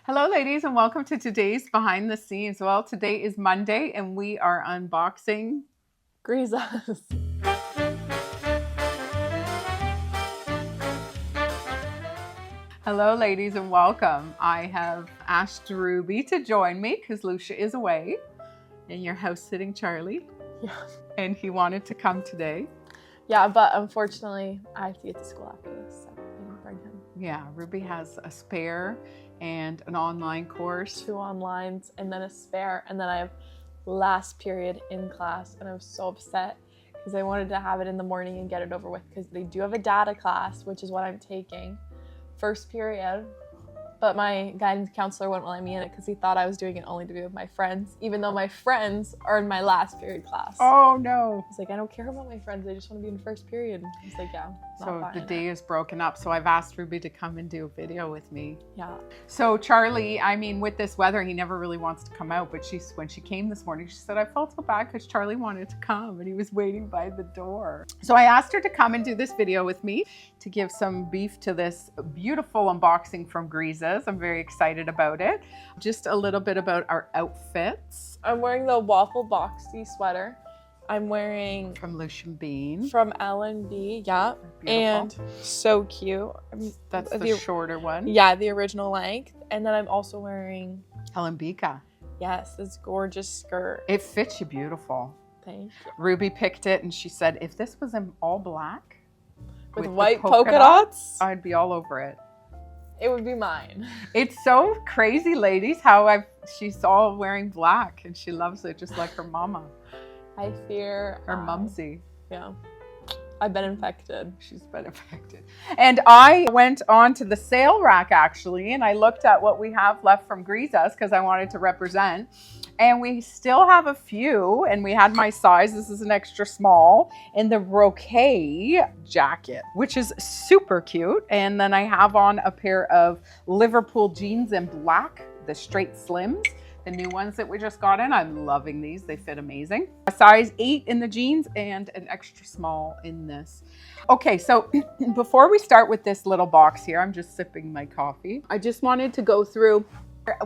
Hello ladies and welcome to today's behind the scenes. Well, today is Monday and we are unboxing Grizas. Hello ladies and welcome. I have asked Ruby to join me because Lousje is away and you're house sitting Charlie. Yeah. And he wanted to come today. Yeah, but unfortunately I have to get to school after this, so I didn't bring him. Yeah, Ruby has a spare and an online course. 2 onlines and then a spare, and then I have last period in class, and I was so upset because I wanted to have it in the morning and get it over with because they do have a data class, which is what I'm taking first period. But my guidance counselor wouldn't let me in it because he thought I was doing it only to be with my friends, even though my friends are in my last period class. Oh no. He's like, I don't care about my friends, I just want to be in first period. He's like, yeah. So the day is broken up. So I've asked Ruby to come and do a video with me. Yeah. So Charlie, I mean, with this weather, he never really wants to come out. But when she came this morning, she said, I felt so bad because Charlie wanted to come and he was waiting by the door. So I asked her to come and do this video with me to give some beef to this beautiful unboxing from Grizas. I'm very excited about it. Just a little bit about our outfits. I'm wearing the waffle boxy sweater. I'm wearing From Lousje Bean. from L&B, yeah. Beautiful. And so cute. That's the shorter one. Yeah, the original length. And then I'm also wearing, Alambika. yes, this gorgeous skirt. It fits you beautiful. Thank you. Ruby picked it and she said, if this was in all black With the white polka dots, I'd be all over it. it would be mine. It's so crazy, ladies, how she's all wearing black and she loves it just like her mama. I fear Her mumsy. Yeah. I've been infected. She's been affected. And I went on to the sale rack actually, and I looked at what we have left from Grizas because I wanted to represent. And we still have a few, and we had my size. This is an extra small in the brocade jacket, which is super cute. And then I have on a pair of Liverpool jeans in black, the straight slims. The new ones that we just got in. I'm loving these. They fit amazing. A size 8 in the jeans and an extra small in this. Okay, so before we start with this little box here, I'm just sipping my coffee. I just wanted to go through.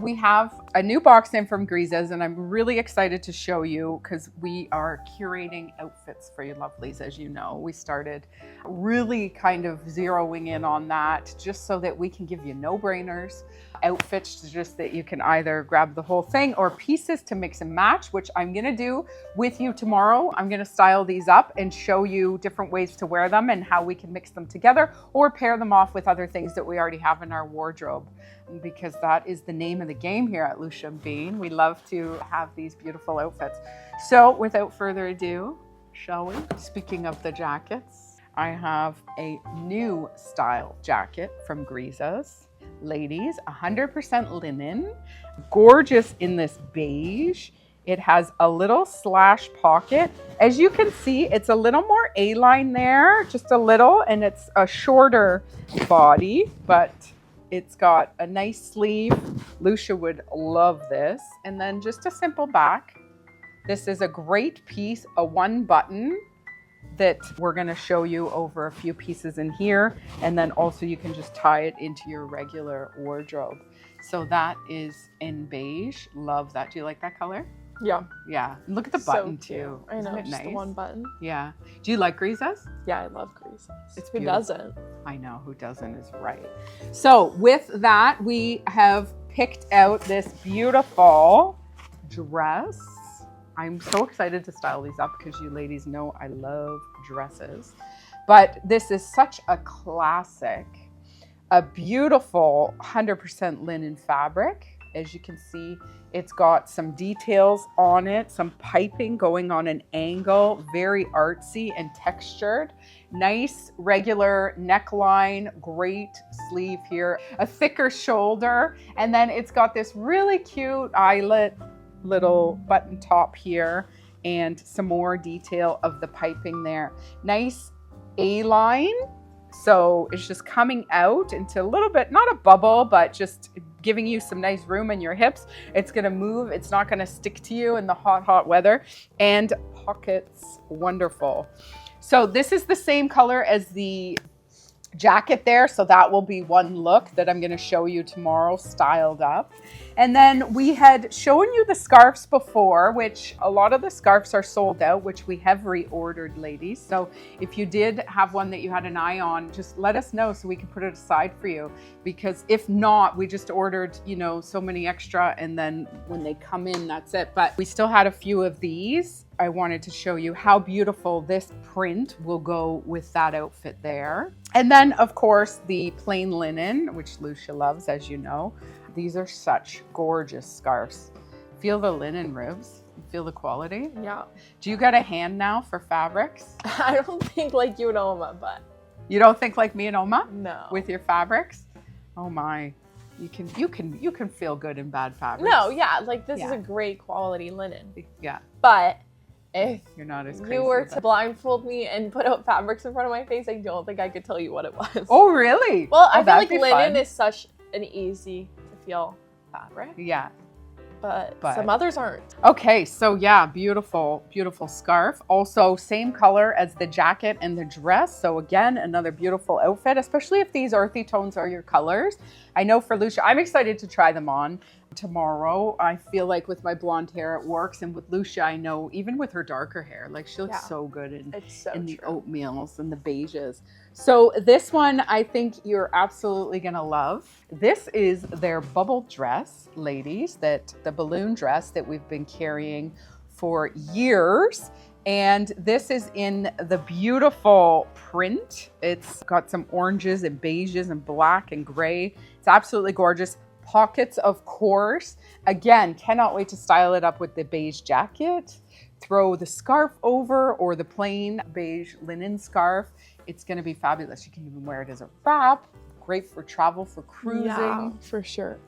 We have a new box in from Grizas and I'm really excited to show you because we are curating outfits for you lovelies. As you know, we started really kind of zeroing in on that just so that we can give you no-brainers, outfits just that you can either grab the whole thing or pieces to mix and match, which I'm gonna do with you tomorrow. I'm gonna style these up and show you different ways to wear them and how we can mix them together or pair them off with other things that we already have in our wardrobe, because that is the name of the game here at Lousje Bean. We love to have these beautiful outfits. So without further ado, shall we? Speaking of the jackets, I have a new style jacket from Grizas. Ladies, 100% linen, gorgeous in this beige. It has a little slash pocket. As you can see, it's a little more A-line there, just a little, and it's a shorter body, but it's got a nice sleeve. Lousje would love this. And then just a simple back. This is a great piece, a 1 button that we're gonna show you over a few pieces in here. And then also you can just tie it into your regular wardrobe. So that is in beige. Love that. Do you like that color? Yeah. Yeah. Look at the So button cute. too. I know, Isn't it just nice? the 1 button. Yeah. Do you like Grizas? Yeah, I love Grizas. It's Who beautiful. doesn't? I know, who doesn't is right. So with that, we have picked out this beautiful dress. I'm so excited to style these up because you ladies know I love dresses. But this is such a classic, a beautiful 100% linen fabric. As you can see, it's got some details on it, some piping going on an angle, very artsy and textured. Nice regular neckline, great sleeve here, a thicker shoulder, and then it's got this really cute eyelet little button top here and some more detail of the piping there. Nice A-line. So it's just coming out into a little bit, not a bubble, but just giving you some nice room in your hips. It's gonna move, it's not gonna stick to you in the hot, hot weather. And pockets, wonderful. So this is the same color as the jacket there. So that will be one look that I'm going to show you tomorrow, styled up. And then we had shown you the scarves before, which a lot of the scarves are sold out, which we have reordered, ladies. So if you did have one that you had an eye on, just let us know so we can put it aside for you. Because if not, we just ordered, you know, so many extra, and then when they come in, that's it. But we still had a few of these. I wanted to show you how beautiful this print will go with that outfit there. And then, of course, the plain linen, which Lousje loves, as you know. These are such gorgeous scarves. Feel the linen ribs. Feel the quality. Yeah. Do you got a hand now for fabrics? I don't think like you and Oma, but. You don't think like me and Oma? No. With your fabrics? Oh my. You can feel good in bad fabrics. No, yeah, like this is a great quality linen. Yeah. But if you're not as crazy you were to blindfold me and put out fabrics in front of my face, I don't think I could tell you what it was. Oh, really? Well, I feel like linen linen is such an easy to feel fabric. Yeah. But some others aren't. Okay, so yeah, beautiful, beautiful scarf. Also same color as the jacket and the dress. So again, another beautiful outfit, especially if these earthy tones are your colors. I know for Lousje, I'm excited to try them on tomorrow. I feel like with my blonde hair it works, and with Lousje, I know even with her darker hair, like she looks so good in the oatmeals and the beiges. So this one I think you're absolutely gonna love. This is their bubble dress, ladies, the balloon dress that we've been carrying for years. And this is in the beautiful print. It's got some oranges and beiges and black and gray. It's absolutely gorgeous. Pockets, of course. Again, cannot wait to style it up with the beige jacket. Throw the scarf over, or the plain beige linen scarf. It's going to be fabulous. You can even wear it as a wrap. Great for travel, for cruising. Yeah, for sure.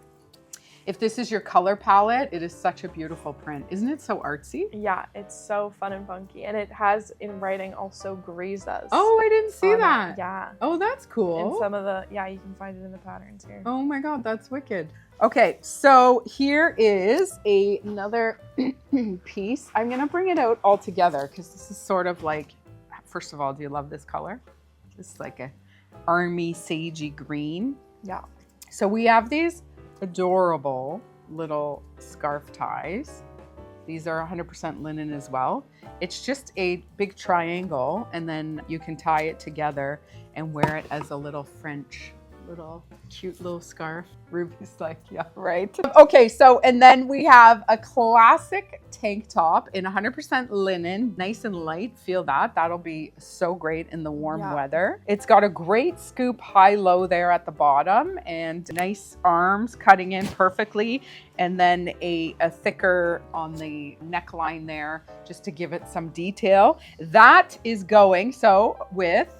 If this is your color palette, it is such a beautiful print. Isn't it so artsy? Yeah, it's so fun and funky. And it has in writing also Grizas. Oh, I didn't see that. Yeah. Oh, that's cool. And some of the, you can find it in the patterns here. Oh my God, that's wicked. Okay, so here is another piece. I'm gonna bring it out all together because this is sort of like, first of all, do you love this color? This is like a army sagey green. Yeah. So we have these adorable little scarf ties. These are 100% linen as well. It's just a big triangle, and then you can tie it together and wear it as a little French, cute little scarf. Ruby's like, yeah, right. Okay, so, and then we have a classic tank top in 100% linen, nice and light. Feel that. That'll be so great in the warm weather. It's got a great scoop high-low there at the bottom, and nice arms cutting in perfectly, and then a thicker on the neckline there just to give it some detail. That is going, so with,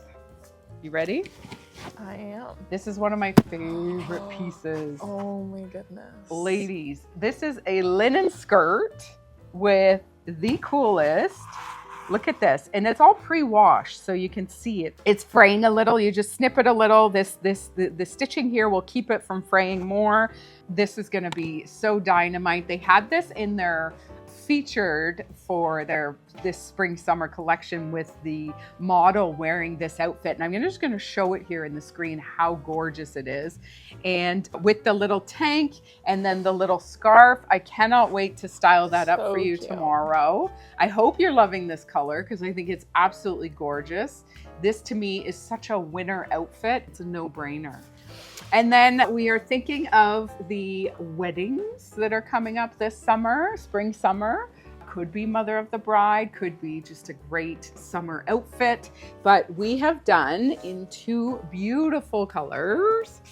you ready? I am. This is one of my favorite pieces. Oh my goodness. Ladies, this is a linen skirt with the coolest. Look at this. And it's all pre-washed, so you can see it. It's fraying a little. You just snip it a little. The stitching here will keep it from fraying more. This is going to be so dynamite. They had this in their featured for this spring summer collection with the model wearing this outfit, and I'm just going to show it here in the screen how gorgeous it is, and with the little tank and then the little scarf. I cannot wait to style that up for you tomorrow. I hope you're loving this color because I think it's absolutely gorgeous. This to me is such a winter outfit. It's a no-brainer. And then we are thinking of the weddings that are coming up this summer, spring, summer. Could be mother of the bride, could be just a great summer outfit. But we have done in two beautiful colors.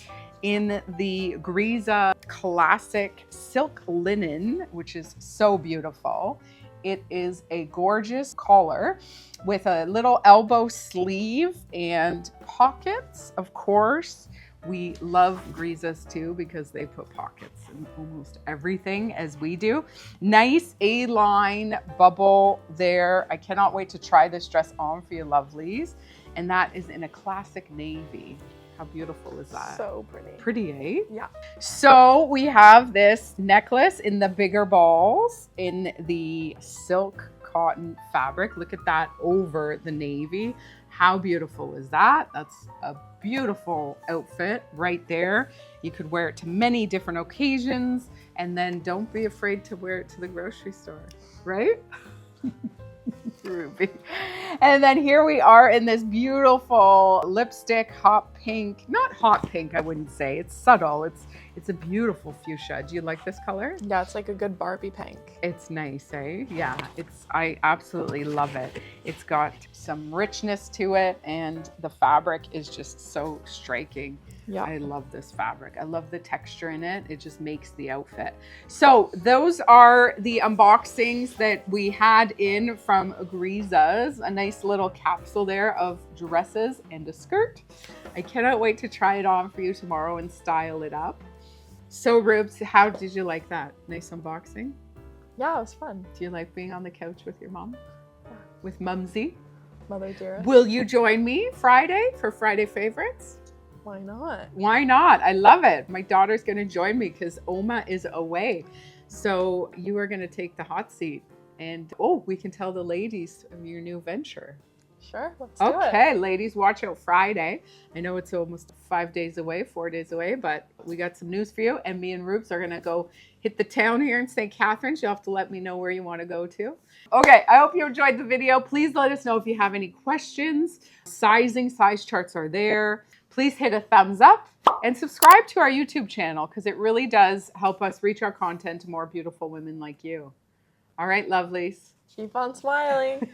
In the Grizas classic silk linen, which is so beautiful. It is a gorgeous collar with a little elbow sleeve and pockets, of course. We love Grizas too because they put pockets in almost everything, as we do. Nice A-line bubble there. I cannot wait to try this dress on for you lovelies. And that is in a classic navy. How beautiful is that? So pretty. Pretty, eh? Yeah. So we have this necklace in the bigger balls in the silk cotton fabric. Look at that over the navy. How beautiful is that? That's a beautiful outfit right there. You could wear it to many different occasions, and then don't be afraid to wear it to the grocery store, right? Ruby. And then here we are in this beautiful lipstick, hot pink. Not hot pink, I wouldn't say. It's subtle. It's a beautiful fuchsia. Do you like this color? Yeah, it's like a good Barbie pink. It's nice, eh? Yeah, I absolutely love it. It's got some richness to it, and the fabric is just so striking. Yeah. I love this fabric. I love the texture in it. It just makes the outfit. So those are the unboxings that we had in from Grizas. A nice little capsule there of dresses and a skirt. I cannot wait to try it on for you tomorrow and style it up. So Rubes, how did you like that? Nice unboxing? Yeah, it was fun. Do you like being on the couch with your mom? Yeah. With Mumsy? Mother dearest. Will you join me Friday for Friday Favorites? Why not? Why not? I love it. My daughter's going to join me because Oma is away. So you are going to take the hot seat. And we can tell the ladies of your new venture. Sure, let's do it. Okay, ladies, watch out Friday. I know it's almost 4 days away, but we got some news for you. And me and Rubes are going to go hit the town here in St. Catharines. You'll have to let me know where you want to go to. Okay, I hope you enjoyed the video. Please let us know if you have any questions. Size charts are there. Please hit a thumbs up and subscribe to our YouTube channel because it really does help us reach our content to more beautiful women like you. All right, lovelies. Keep on smiling.